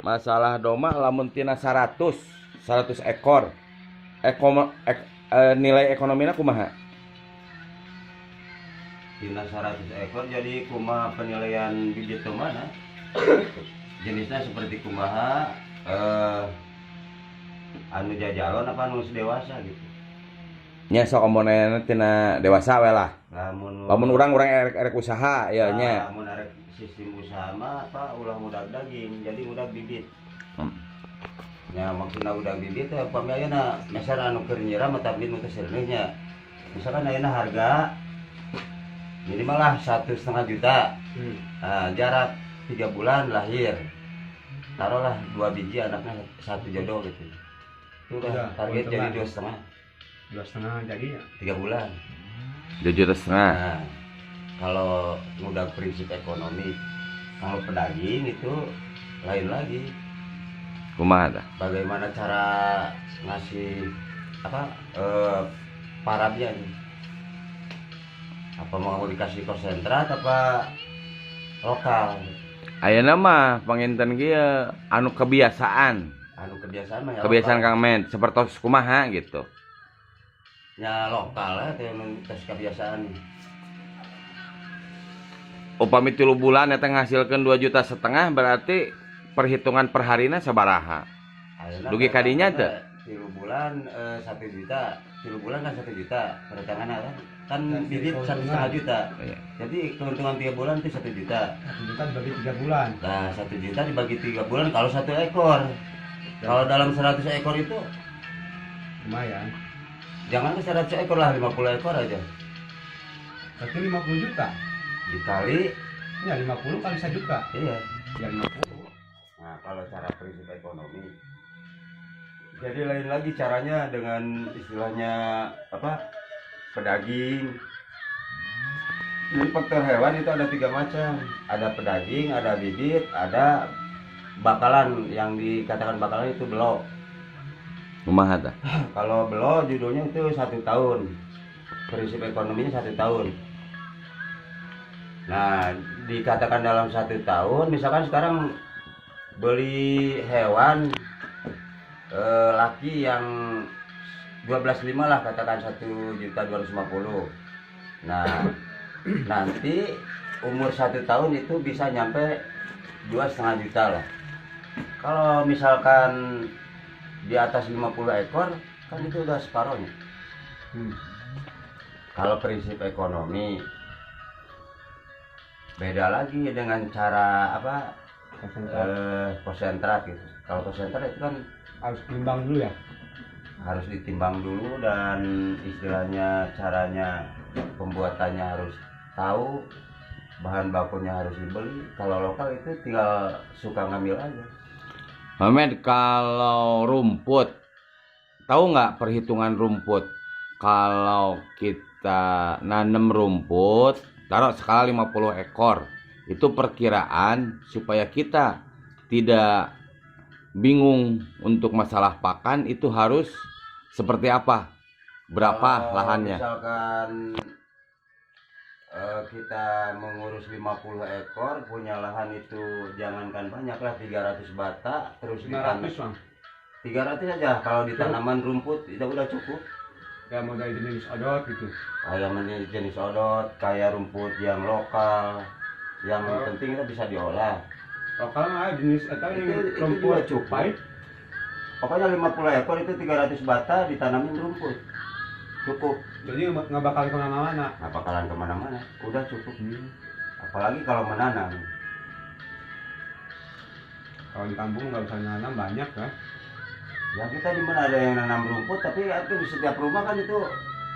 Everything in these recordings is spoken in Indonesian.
Masalah doma lamun tina 100 ekor. Nilai ekonominya kumaha? Tina 100 ekor jadi kumaha penilaian bibit mana? Jenisnya seperti kumaha anu jajalon apa anu dewasa gitu. Nya sok omonena tina dewasa we lah. Lamun urang erek usaha ya nya. Lamun arek sistem usaha mah apa ulah mudag daging jadi mudag bibit. Ya maksudna udah bibit teh upami ayeuna mesar anu keur nyiram tapi nu teh seuneuhnya. Misalkan ayeuna harga minimal lah 1,5 juta. Nah, jarak 3 bulan lahir. Taruhlah 2 biji anaknya 1 jodoh gitu. Itu udah target jadi 2,5. 2,5 jadi ya 3 bulan. 2,5 juta. Nah, kalau mudah prinsip ekonomi, kalau pedaging itu lain lagi. Kumaha tah? Bagaimana cara ngasih apa parabnya nih? Apa mau dikasih konsentrat apa lokal? Ayeuna mah panginten kieu anu kebiasaan. Anu kebiasaan mah ya Kebiasaan lokal. Kang Men sapertos kumaha gitu. Ya lokal lah teh tes kebiasaan. Upami 3 bulan eta ngahasilkeun 2,5 juta berarti perhitungan per harina sabaraha? Dugi kadinya teu? 3 bulan 1 juta. 3 bulan kan 1 juta. Perencanaan kan bibit 1,5 juta. Iya. Jadi keuntungan 3 bulan itu 1 juta. 1 juta dibagi 3 bulan. Nah, 1 juta dibagi 3 bulan kalau 1 ekor. Kalau dalam 100 ekor itu Lumayan. jangan ke 100 ekor lah, 50 ekor aja. Berarti 50 juta. Dikali Ya 50 kali 1 juta. iya. Ya 50. Nah, kalau cara prinsip ekonomi. Jadi lain lagi caranya dengan istilahnya apa? Pedaging. Jadi faktor hewan itu ada 3 macam. Ada pedaging, ada bibit, ada bakalan. Yang dikatakan bakalan itu belok. Kumaha tah? Kalau belok judulnya itu 1 tahun. Prinsip ekonominya 1 tahun. Nah, dikatakan dalam 1 tahun, misalkan sekarang beli hewan laki yang 12,5 lah, katakan 1.250.000. Nah, nanti umur 1 tahun itu bisa nyampe 2,5 juta lah. Kalau misalkan di atas 50 ekor kan itu udah separohnya. Kalau prinsip ekonomi beda lagi dengan cara apa konsentrat gitu. Kalau konsentrat itu kan Harus timbang dulu ya. harus ditimbang dulu dan istilahnya caranya pembuatannya harus tahu, bahan bakunya harus dibeli. Kalau lokal itu tinggal suka ngambil aja. Mamed, kalau rumput, tahu nggak perhitungan rumput? Kalau kita nanam rumput, taruh skala 50 ekor, itu perkiraan supaya kita tidak bingung untuk masalah pakan itu harus seperti apa? Berapa Kalau lahannya? misalkan kita mengurus 50 ekor, punya lahan itu jangankan banyak lah, 300 bata, terus 500 Bang. 300 aja kalau di tanaman rumput itu udah cukup. Ya mau dari jenis odot gitu. Kayak jenis odot, kayak rumput yang lokal, yang penting kita bisa diolah. Lokal mah jenis eta Itu yang juga rumput cukup. pahit. Pokoknya 50 ekor itu 300 bata ditanamin rumput. Cukup, Jadi nggak bakal kemana-mana. nggak bakalan kemana-mana, udah cukup. Apalagi kalau menanam. Kalau di kampung nggak bisa nanam banyak kan. Ya kita di mana ada yang nanam rumput, tapi itu di setiap rumah kan itu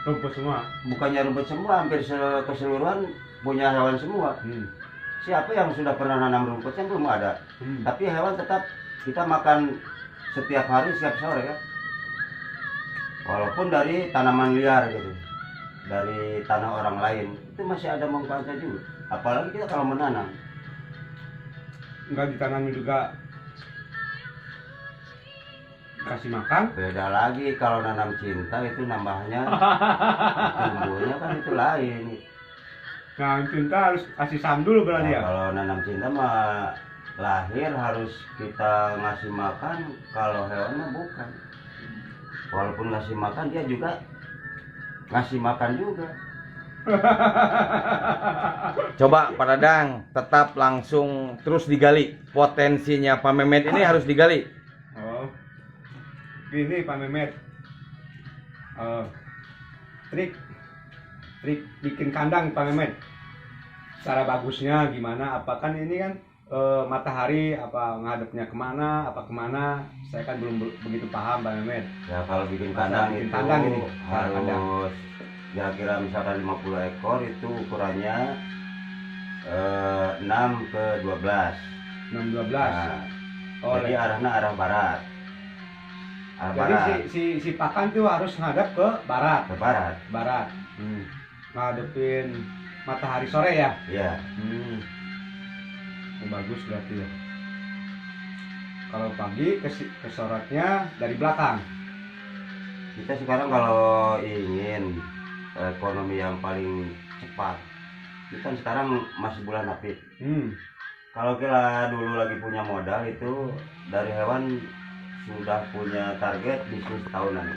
Rumput semua. bukannya rumput semua, hampir keseluruhan punya hewan semua. Siapa yang sudah pernah nanam rumput kan belum ada. Tapi hewan tetap kita makan setiap hari, setiap sore ya. Walaupun dari tanaman liar gitu, dari tanah orang lain, itu masih ada manfaatnya juga. Apalagi kita kalau menanam. Nggak ditanami juga kasih makan. Beda lagi kalau nanam cinta itu nambahnya tumbuhnya kan itu lain. Nah cinta harus kasih sandul berarti ya. Kalau nanam cinta mah lahir harus kita ngasih makan, kalau hewan mah bukan. Walaupun ngasih makan dia juga ngasih makan juga. Coba Pak Dadang tetap langsung terus digali potensinya Pak Mehmet ini harus digali. Oh, gini Pak Mehmet. Trik bikin kandang Pak Mehmet. Cara bagusnya gimana? Apa kan ini kan matahari apa ngadepnya kemana? Apa kemana? Saya kan belum begitu paham Pak Mehmet. Ya kalau bikin Masa kandang bikin itu kandang ini, kandang. harus kira-kira misalkan 50 ekor itu ukurannya 6 ke 12. 6-12. Nah, Oh, jadi arahnya arah barat. Arah jadi barat. si pakan tuh harus ngadep ke barat. Ke barat. Barat. Ngadepin matahari sore ya. Iya. Oh, bagus berarti ya. Kalau pagi ke sorotnya dari belakang. Kita sekarang kalau ingin ekonomi yang paling cepat, kita kan sekarang masih bulan April. Kalau kita dulu lagi punya modal itu dari hewan sudah punya target bisnis tahunan.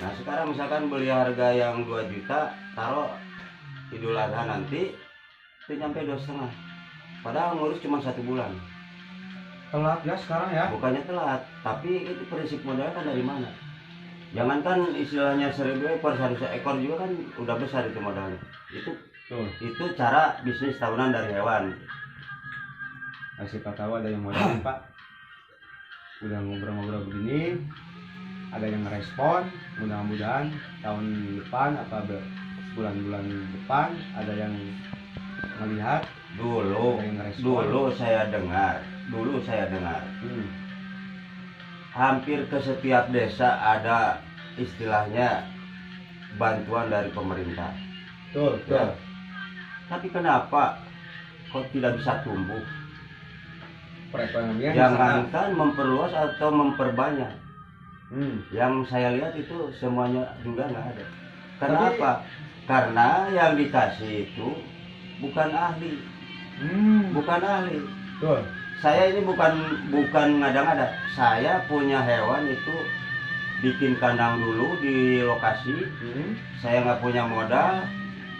Nah sekarang misalkan beli harga yang 2 juta, taruh Idul Adha nanti itu nyampe 2,5. Padahal ngurus cuma 1 bulan. Telat ya sekarang ya. Bukannya telat, tapi itu prinsip modal kan dari mana? Jangankan istilahnya 1000 ekor, 100 ekor juga kan udah besar itu modalnya. Itu cara bisnis tahunan dari hewan. Siapa tahu ada yang modalin Pak. Udah ngobrol-ngobrol begini, ada yang merespon. Mudah-mudahan tahun depan atau bulan-bulan depan ada yang melihat. Dulu saya dengar. Hampir ke setiap desa ada istilahnya bantuan dari pemerintah. Betul. Ya. Tapi kenapa kok tidak bisa tumbuh? Perekonomian Jangankan memperluas atau memperbanyak. Yang saya lihat itu semuanya juga nggak ada. Kenapa? Karena yang dikasih itu bukan ahli. Bukan ahli. Betul. Saya ini bukan ngada-ngada. Saya punya hewan itu bikin kandang dulu di lokasi. Saya nggak punya modal.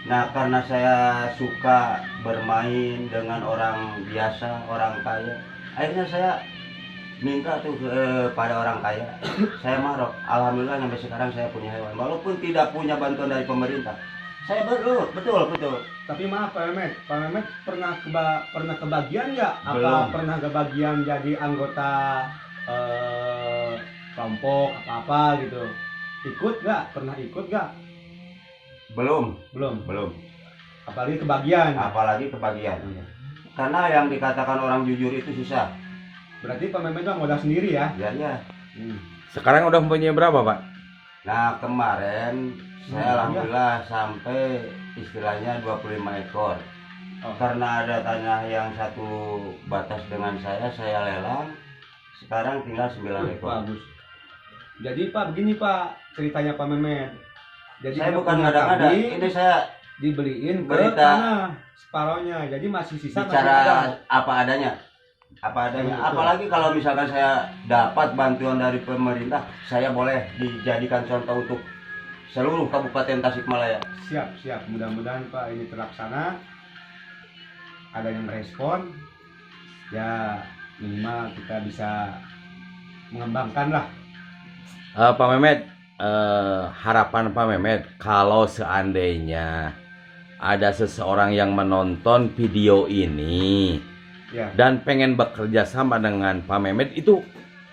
Nah karena saya suka bermain dengan orang biasa, orang kaya, akhirnya saya minta tuh pada orang kaya. Saya marok. Alhamdulillah sampai sekarang saya punya hewan. Walaupun tidak punya bantuan dari pemerintah. Saya betul. Tapi maaf Pak Mehmet pernah kebagian nggak? Belum. Apa pernah kebagian jadi anggota kelompok apa gitu? Ikut nggak? Pernah ikut nggak? Belum. Apalagi kebagian. Karena yang dikatakan orang jujur itu susah. Berarti Pak Mehmet mah modal sendiri ya? Ya. Sekarang udah mempunyai berapa Pak? Nah kemarin saya alhamdulillah sampai istilahnya 25 ekor. Karena ada tanah yang satu batas dengan saya lelang. Sekarang tinggal 9 ekor. Bagus. Jadi Pak begini Pak ceritanya Pak Mehmet. Jadi Saya dia bukan punya ngada-ngada. kambing, Ini saya dibeliin ke berita tanah separohnya. Jadi masih sisa masih ada. bicara apa adanya. Betul. Apalagi kalau misalkan saya dapat bantuan dari pemerintah, saya boleh dijadikan contoh untuk seluruh Kabupaten Tasikmalaya. Siap. Mudah-mudahan Pak ini terlaksana. Ada yang merespon. Ya minimal kita bisa mengembangkan lah. Pak Mehmet, harapan Pak Mehmet kalau seandainya ada seseorang yang menonton video ini Ya. dan pengen bekerja sama dengan Pak Mehmet itu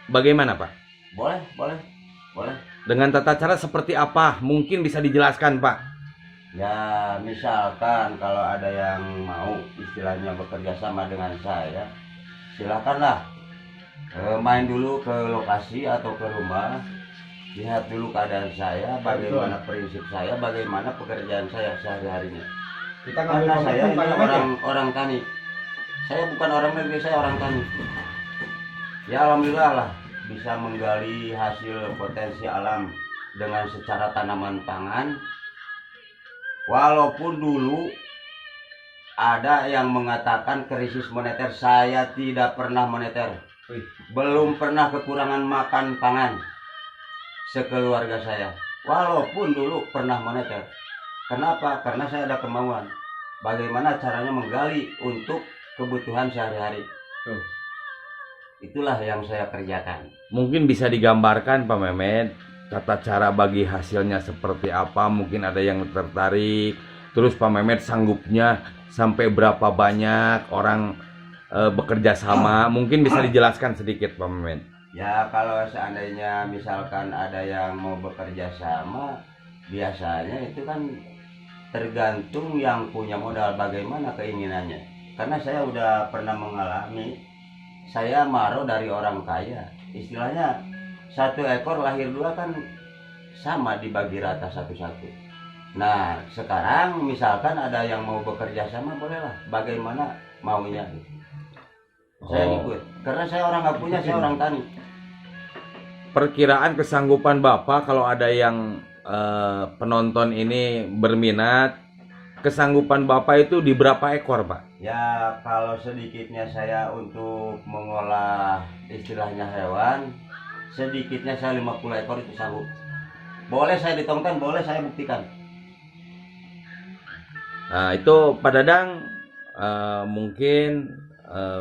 bagaimana Pak? Boleh. Dengan tata cara seperti apa? Mungkin bisa dijelaskan Pak. Ya misalkan kalau ada yang mau istilahnya bekerja sama dengan saya, silakanlah main dulu ke lokasi atau ke rumah, lihat dulu keadaan saya, bagaimana prinsip saya, bagaimana pekerjaan saya sehari-harinya. Kita ngambil Karena saya komitmen ini Pak Mehmet ya? orang tani. Saya bukan orang negeri, saya orang tani. Ya alhamdulillah lah bisa menggali hasil potensi alam dengan secara tanaman pangan. Walaupun dulu ada yang mengatakan krisis moneter. Saya tidak pernah moneter. Wih, Belum pernah kekurangan makan pangan sekeluarga saya. Walaupun dulu pernah moneter. Kenapa? Karena saya ada kemauan. Bagaimana caranya menggali untuk kebutuhan sehari-hari. tuh. Itulah yang saya kerjakan. Mungkin bisa digambarkan Pak Mehmet tata cara bagi hasilnya seperti apa, mungkin ada yang tertarik. Terus Pak Mehmet sanggupnya sampai berapa banyak orang bekerja sama, mungkin bisa dijelaskan sedikit Pak Mehmet. Ya kalau seandainya misalkan ada yang mau bekerja sama, biasanya itu kan tergantung yang punya modal bagaimana keinginannya. Karena saya udah pernah mengalami, saya maro dari orang kaya. Istilahnya satu ekor lahir dua kan sama dibagi rata satu-satu. Nah sekarang misalkan ada yang mau bekerja sama, bolehlah bagaimana maunya. Saya ikut, karena saya orang nggak punya, saya orang tani. Perkiraan kesanggupan Bapak kalau ada yang penonton ini berminat, kesanggupan Bapak itu di berapa ekor Pak? Ya kalau sedikitnya saya untuk mengolah istilahnya hewan, sedikitnya saya 50 ekor itu sanggup. Boleh saya ditongkan, boleh saya buktikan. Nah itu Pak Dadang mungkin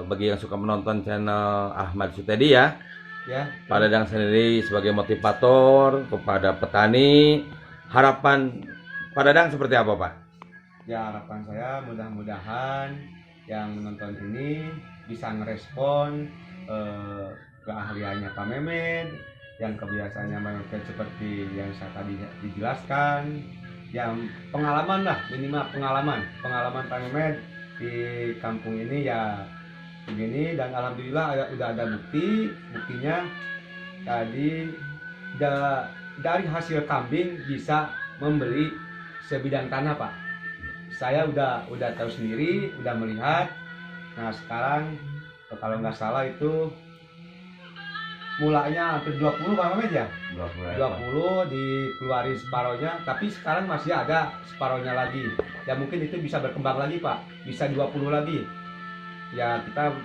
bagi yang suka menonton channel Ahmad Sutedi ya, Ya, Pak Dadang sendiri sebagai motivator kepada petani, harapan Pak Dadang seperti apa Pak? ya harapan saya mudah-mudahan yang menonton ini bisa ngerespon keahliannya Pak Mehmet, yang kebiasaannya Mehmet seperti yang saya tadi dijelaskan, yang pengalaman lah, minimal pengalaman Pak Mehmet di kampung ini ya begini. Dan alhamdulillah udah ada buktinya tadi dari hasil kambing bisa membeli sebidang tanah Pak. Saya udah tahu sendiri, udah melihat. Nah sekarang kalau nggak salah itu mulanya hampir 20 Pak Mehmet ya, 20 dikeluarin separohnya, tapi sekarang masih ada separohnya lagi. Ya mungkin itu bisa berkembang lagi Pak, bisa 20 lagi. Ya kita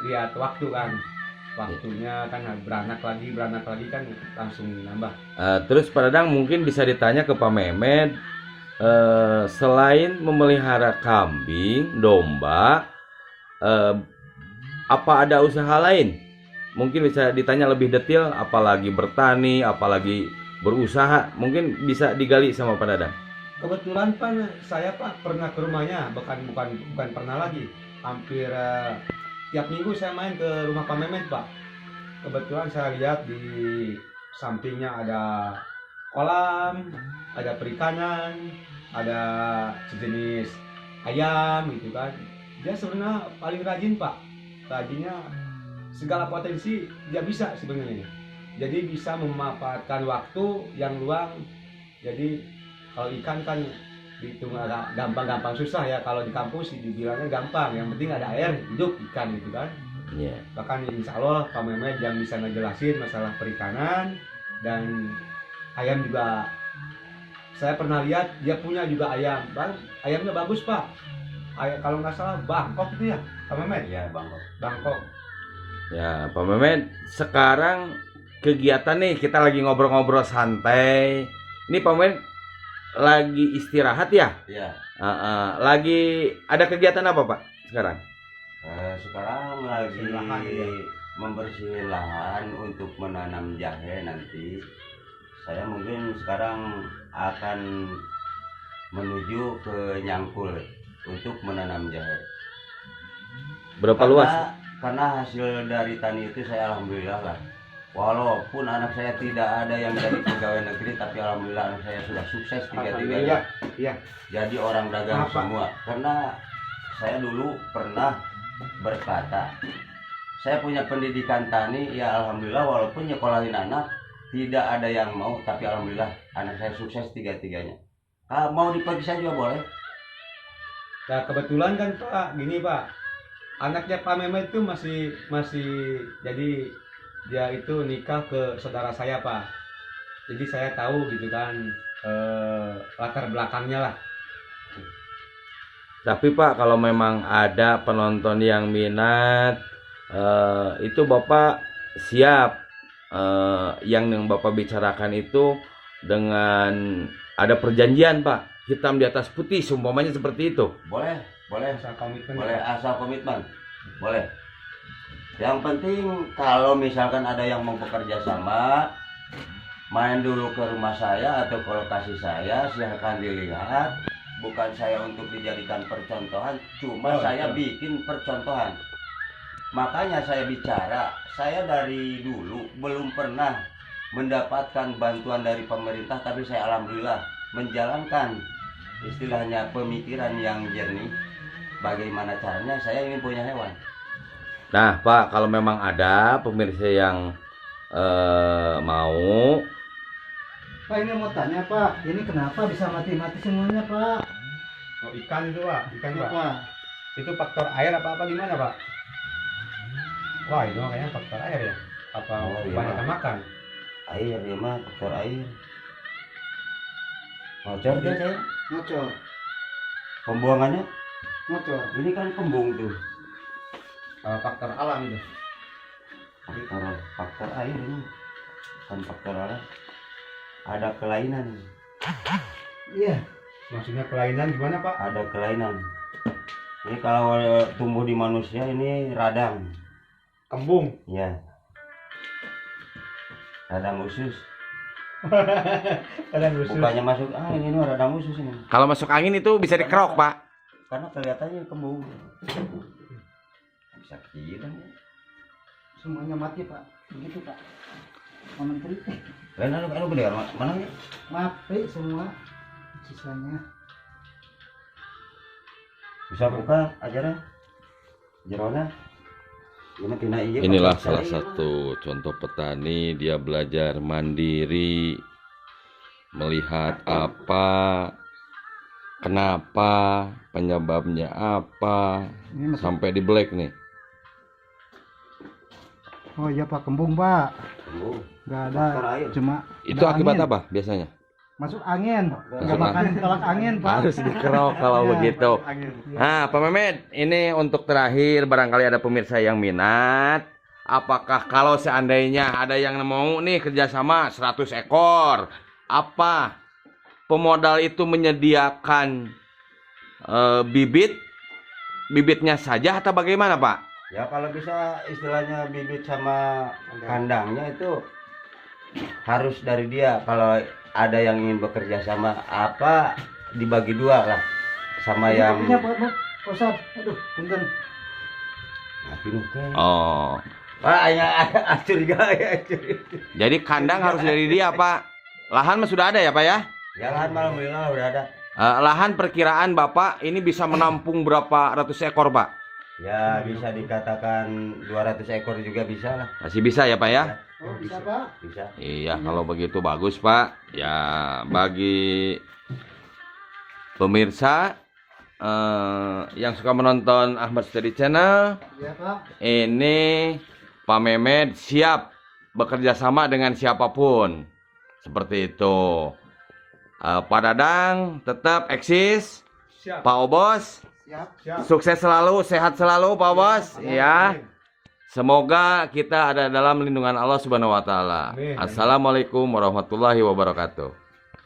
lihat waktu kan, waktunya kan beranak lagi kan langsung nambah. Terus Pak Dadang mungkin bisa ditanya ke Pak Mehmet, selain memelihara kambing, domba, apa ada usaha lain? Mungkin bisa ditanya lebih detail, apalagi bertani, apalagi berusaha, mungkin bisa digali sama Pak Dadang. Kebetulan Pak, saya Pak pernah ke rumahnya, bukan pernah lagi. Hampir tiap minggu saya main ke rumah Pak Mehmet Pak. Kebetulan saya lihat di sampingnya ada kolam, ada perikanan, ada sejenis ayam gitu kan. Dia sebenarnya paling rajin Pak. Rajinnya segala potensi dia bisa sebenarnya. Jadi bisa memanfaatkan waktu yang luang. Jadi kalau ikan kan dihitung agak gampang susah ya. Kalau di kampus dibilangnya gampang, yang penting ada air hidup ikan gitu kan. Yeah. Bahkan insya Allah Pak Mehmet yang bisa ngejelasin masalah perikanan. Dan ayam juga saya pernah lihat dia punya juga ayam. Ayamnya bagus Pak. Kalau nggak salah Bangkok itu ya Pak Mehmet. Ya Bangkok. Ya Pak Mehmet, sekarang kegiatan nih kita lagi ngobrol-ngobrol santai. Ini Pak Mehmet lagi istirahat ya? Ya. Lagi ada kegiatan apa Pak sekarang? Sekarang lagi Lahan, ya. membersihin lahan untuk menanam jahe nanti. Saya mungkin sekarang akan menuju ke Nyangkul untuk menanam jahe. Berapa luas? Karena hasil dari tani itu saya alhamdulillah lah. Walaupun anak saya tidak ada yang jadi pegawai negeri, tapi alhamdulillah anak saya sudah sukses tiga-tiganya. Iya. Jadi orang dagang Kenapa? semua. Karena saya dulu pernah berkata, saya punya pendidikan tani, ya alhamdulillah walaupun nyekolahin anak tidak ada yang mau, tapi alhamdulillah anak saya sukses tiga-tiganya. Mau diperiksa juga boleh. Nah kebetulan kan Pak, gini Pak, anaknya Pak Mehmet itu masih jadi dia itu nikah ke saudara saya Pak. Jadi saya tahu gitu kan latar belakangnya lah. Tapi Pak, kalau memang ada penonton yang minat, itu Bapak siap, yang Bapak bicarakan itu dengan ada perjanjian Pak, hitam di atas putih, seumpamanya seperti itu. Boleh, boleh, Asal komitmen. boleh asal komitmen, boleh. Yang penting kalau misalkan ada yang mau bekerja sama, main dulu ke rumah saya atau ke lokasi saya, silahkan dilihat. Bukan saya untuk dijadikan percontohan, cuma saya bikin percontohan. Makanya saya bicara, saya dari dulu belum pernah mendapatkan bantuan dari pemerintah, tapi saya alhamdulillah menjalankan istilahnya pemikiran yang jernih. Bagaimana caranya saya ingin punya hewan. Nah Pak, kalau memang ada pemirsa yang mau, Pak, ini mau tanya Pak, ini kenapa bisa mati-mati semuanya Pak? Oh, ikan itu Pak, ikan Pak. Kenapa? Itu faktor air apa gimana Pak? Wah itu kayaknya faktor air ya. Apa Oh, iya, kebanyakan Pak. makan? Air ya mah, faktor air. Ngocor dia saya. Ngocor, Pembuangannya ngocor. ini kan kembung tuh. Faktor alam itu. Faktor air ini kan faktor alam. Ada kelainan, Iya. Maksudnya kelainan gimana Pak? ada kelainan. Ini kalau tumbuh di manusia ini radang, Kembung. ya. Radang usus. Ada khusus. Bukannya masuk angin, ini radang usus ini. kalau masuk angin itu bisa dikerok Pak. Karena kelihatannya kembung. Bisa gila ya. Semuanya mati Pak. Begitu Pak. Pak Menteri. Anu gede mana ya? Mati semua. Sisanya. Bisa buka ajaran jerona. Ini tina iya, Inilah Pak. salah satu contoh petani, dia belajar mandiri, melihat apa, kenapa, penyebabnya apa, Ini masuk. sampai di black nih. Oh iya Pak, kembung Pak. Kembung. Gak Faktor ada. air. Cuma Itu ada akibat angin. apa biasanya? Masuk angin. Gak Masuk makan tolak angin Pak. Harus dikerok kalau Iya. begitu. Angin. Nah, Pak Mehmet, ini untuk terakhir, barangkali ada pemirsa yang minat. Apakah kalau seandainya ada yang mau nih kerjasama 100 ekor, apa pemodal itu menyediakan bibitnya saja atau bagaimana Pak? Ya kalau bisa istilahnya bibit sama kandangnya itu harus dari dia. Kalau ada yang ingin bekerja sama apa dibagi dua lah sama Ini yang kopinya Pak Ustaz. Aduh, punten. Oh, Pak ada curiga ya curiga. jadi kandang harus dari dia Pak. Lahan mah sudah ada ya Pak ya? Ya kan alhamdulillah udah ada. Lahan perkiraan Bapak ini bisa menampung berapa ratus ekor Pak? Ya bisa dikatakan 200 ekor juga bisa lah. Masih bisa ya Pak ya? Oh, bisa Pak. Bisa. Iya, kalau begitu bagus Pak. Ya, bagi pemirsa yang suka menonton Ahmad Steady Channel, Iya Pak. ini Pak Mehmet siap bekerja sama dengan siapapun. Seperti itu. Pak Dadang tetap eksis. Siap. Pak Obos, Siap. Siap. sukses selalu, sehat selalu Pak Bos. Amin. Ya. Semoga kita ada dalam lindungan Allah Subhanahu wa taala. Amin. Assalamualaikum warahmatullahi wabarakatuh.